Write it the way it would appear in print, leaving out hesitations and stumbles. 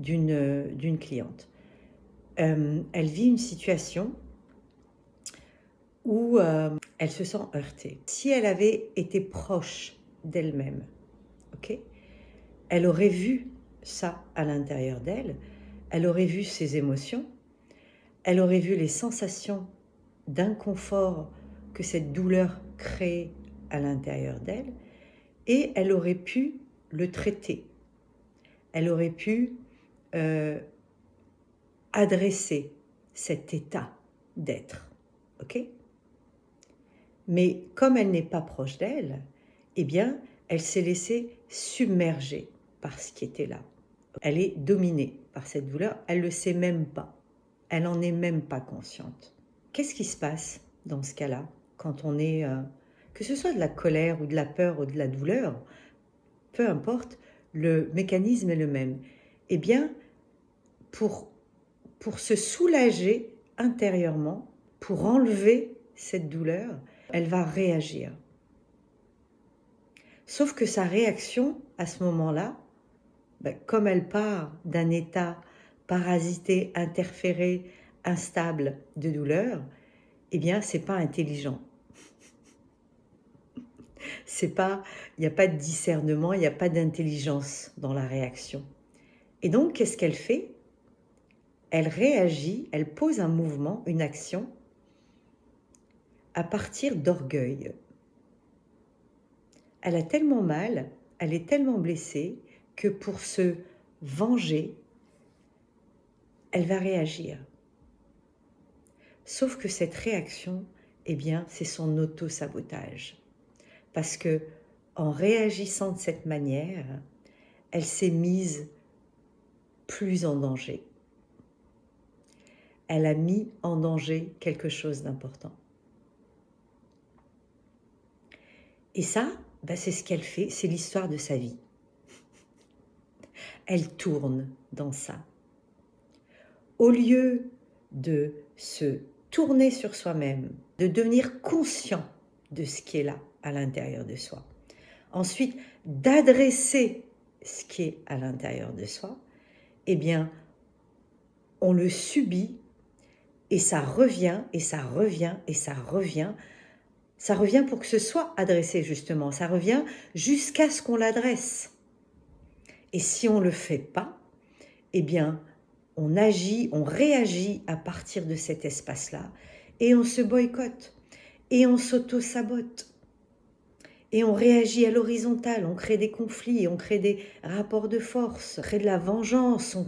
d'une cliente. Elle vit une situation où elle se sent heurtée. Si elle avait été proche d'elle-même, ok, elle aurait vu ça à l'intérieur d'elle, elle aurait vu ses émotions, elle aurait vu les sensations d'inconfort que cette douleur crée à l'intérieur d'elle, et elle aurait pu le traiter. Elle aurait pu adresser cet état d'être, ok? Mais comme elle n'est pas proche d'elle, eh bien, elle s'est laissée submerger par ce qui était là. Elle est dominée par cette douleur, elle ne le sait même pas. Elle n'en est même pas consciente. Qu'est-ce qui se passe dans ce cas-là, quand on est, que ce soit de la colère ou de la peur ou de la douleur, peu importe, le mécanisme est le même. Eh bien, pour se soulager intérieurement, pour enlever cette douleur, elle va réagir. Sauf que sa réaction, à ce moment-là, comme elle part d'un état parasité, interféré, instable de douleur, eh bien, c'est pas intelligent. Il n'y a pas de discernement, il n'y a pas d'intelligence dans la réaction. Et donc, qu'est-ce qu'elle fait? Elle réagit, elle pose un mouvement, une action, à partir d'orgueil. Elle a tellement mal, elle est tellement blessée, que pour se venger, elle va réagir. Sauf que cette réaction, eh bien, c'est son auto-sabotage. Parce que, en réagissant de cette manière, elle s'est mise plus en danger. Elle a mis en danger quelque chose d'important. Et ça, c'est ce qu'elle fait, c'est l'histoire de sa vie. Elle tourne dans ça. Au lieu de se tourner sur soi-même, de devenir conscient de ce qui est là à l'intérieur de soi. Ensuite, d'adresser ce qui est à l'intérieur de soi, eh bien, on le subit et ça revient, et ça revient, et ça revient. Ça revient pour que ce soit adressé, justement. Ça revient jusqu'à ce qu'on l'adresse. Et si on ne le fait pas, eh bien, on agit, on réagit à partir de cet espace-là, et on se boycotte, et on s'auto-sabote, et on réagit à l'horizontale, on crée des conflits, on crée des rapports de force, on crée de la vengeance,